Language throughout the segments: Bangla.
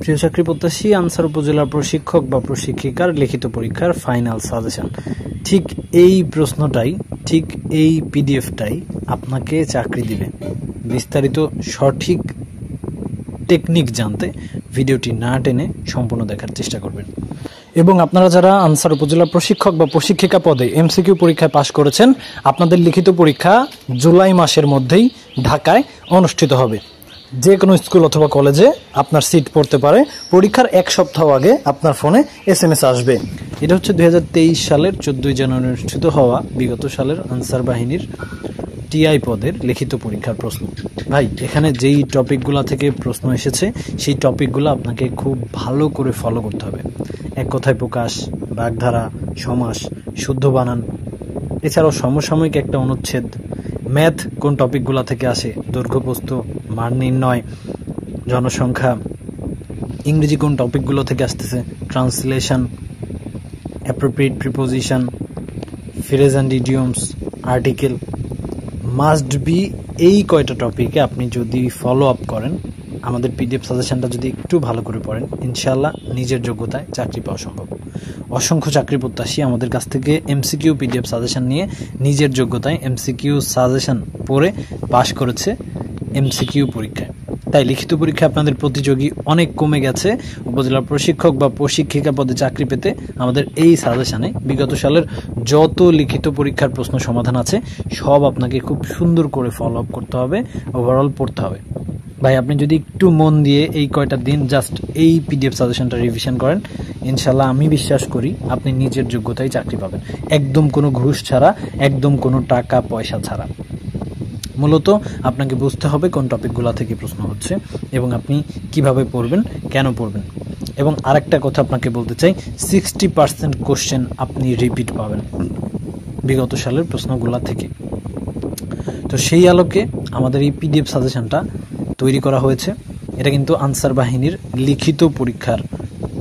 প্রিয় চাকরি প্রত্যাশী, আনসার উপজেলা প্রশিক্ষক বা প্রশিক্ষিকার লিখিত পরীক্ষার ফাইনাল সাজেশন, ঠিক এই প্রশ্নটাই, ঠিক এই পিডিএফটাই আপনাকে চাকরি দিবে। বিস্তারিত সঠিক টেকনিক জানতে ভিডিওটি না টেনে সম্পূর্ণ দেখার চেষ্টা করবেন। এবং আপনারা যারা আনসার উপজেলা প্রশিক্ষক বা প্রশিক্ষিকা পদে এমসিকিউ পরীক্ষায় পাশ করেছেন, আপনাদের লিখিত পরীক্ষা জুলাই মাসের মধ্যেই ঢাকায় অনুষ্ঠিত হবে। যে কোনো স্কুল অথবা কলেজে আপনার সিট পড়তে পারে। পরীক্ষার এক সপ্তাহ আগে আপনার ফোনে SMS আসবে। এটা হচ্ছে 2023 সালের 14 জানুয়ারি অনুষ্ঠিত হওয়া বিগত সালের আনসার বাহিনীর টিআই পদের লিখিত পরীক্ষার প্রশ্ন। ভাই, এখানে যেই টপিকগুলো থেকে প্রশ্ন এসেছে সেই টপিকগুলো আপনাকে খুব ভালো করে ফলো করতে হবে। এক কথায় প্রকাশ, বাগধারা, সমাস, শুদ্ধ বানান, এছাড়াও সমসাময়িক একটা অনুচ্ছেদ, ম্যাথ কোন টপিকগুলো থেকে আসে, দৈর্ঘ্যপ্রস্থ, মান নির্ণয়, জনসংখ্যা, ইংরেজি কোন টপিকগুলো থেকে আসতেছে, translation, appropriate preposition, phrase and idioms, article, must be, এই কয়টা টপিকে আপনি যদি ফলো আপ করেন, আমাদের পিডিএফ সাজেশনটা যদি একটু ভালো করে পড়েন, ইনশাআল্লাহ নিজের যোগ্যতায় চাকরি পাওয়া সম্ভব। অসংখ্য চাকরি প্রত্যাশী আমাদের কাছ থেকে এমসিকিউ পিডিএফ সাজেশন নিয়ে নিজের যোগ্যতায় এমসিকিউ সাজেশন পড়ে পাশ করেছে এমসিকিউ পরীক্ষায়। তাই লিখিত পরীক্ষায় আপনাদের প্রতিযোগী অনেক কমে গেছে। উপজেলা প্রশিক্ষক বা প্রশিক্ষিকা পদে চাকরি পেতে আমাদের এই সাজেশনে বিগত সালের যত লিখিত পরীক্ষার প্রশ্ন সমাধান আছে সব আপনাকে খুব সুন্দর করে ফলো আপ করতে হবে, ওভারঅল পড়তে হবে। ভাই, আপনি যদি একটু মন দিয়ে এই কয়টা দিন জাস্ট এই পিডিএফ সাজেশনটা রিভিশন করেন, ইনশাল্লাহ আমি বিশ্বাস করি আপনি নিজের যোগ্যতায় চাকরি পাবেন, একদম কোনো ঘুষ ছাড়া, একদম কোনো টাকা পয়সা ছাড়া। মূলত আপনাকে বুঝতে হবে কোন টপিকগুলো থেকে প্রশ্ন হচ্ছে এবং আপনি কিভাবে পড়বেন, কেন পড়বেন। এবং আরেকটা কথা আপনাকে বলতে চাই, 60% কোশ্চেন আপনি রিপিট পাবেন বিগত সালের প্রশ্নগুলো থেকে। তো সেই আলোকে আমাদের এই পিডিএফ সাজেশনটা তৈরি করা হয়েছে। এটা কিন্তু আনসার বাহিনীর লিখিত পরীক্ষার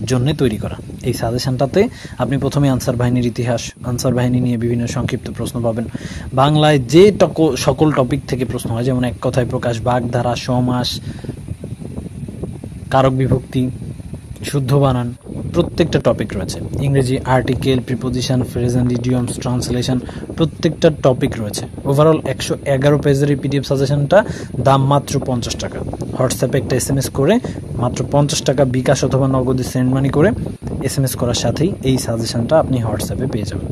জন্য তৈরি করা। এই সাজেশনটাতে আপনি প্রথমে আনসার বাহিনীর ইতিহাস, আনসার বাহিনী নিয়ে বিভিন্ন সংক্ষিপ্ত প্রশ্ন পাবেন। বাংলায় যে সকল টপিক থেকে প্রশ্ন হয়, যেমন এক কথায় প্রকাশ, বাগধারা, সমাস, কারক বিভক্তি, শুদ্ধ বানান, প্রত্যেকটা টপিক রয়েছে। ইংরেজি article, preposition, phrase and idioms, translation, প্রত্যেকটা টপিক রয়েছে। ওভারঅল 111 পেজের এই পিডিএফ সাজেশনটা দাম মাত্র 50 টাকা। হোয়াটসঅ্যাপে একটা SMS করে মাত্র 50 টাকা বিকাশ অথবা নগদে সেন্ড মানি করে SMS করার সাথেই এই সাজেশনটা আপনি হোয়াটসঅ্যাপে পেয়ে যাবেন।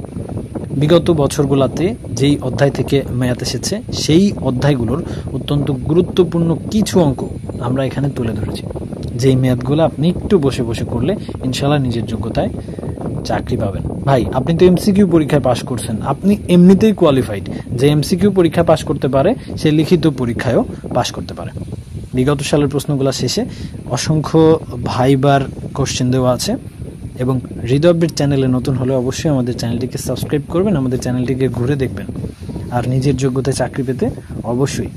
বিগত বছরগুলোতে যেই অধ্যায় থেকে ম্যাথ এসেছে সেই অধ্যায়গুলোর অত্যন্ত গুরুত্বপূর্ণ কিছু অঙ্ক আমরা এখানে তুলে ধরেছি, যেই ম্যাথগুলো আপনি একটু বসে বসে করলে ইনশাল্লাহ নিজের যোগ্যতায় চাকরি পাবেন। ভাই, আপনি তো এমসিকিউ পরীক্ষায় পাশ করছেন, আপনি এমনিতেই কোয়ালিফাইড। যে এমসিকিউ পরীক্ষা পাশ করতে পারে সে লিখিত পরীক্ষায়ও পাশ করতে পারে। বিগত সালের প্রশ্নগুলো শেষে অসংখ্য ভাইবার কোশ্চেন দেওয়া আছে। এবং হৃদয় আপডেট চ্যানেলে নতুন হলে অবশ্যই আমাদের চ্যানেলটিকে সাবস্ক্রাইব করবেন, আমাদের চ্যানেলটিকে ঘুরে দেখবেন। আর নিজের যোগ্যতায় চাকরি পেতে অবশ্যই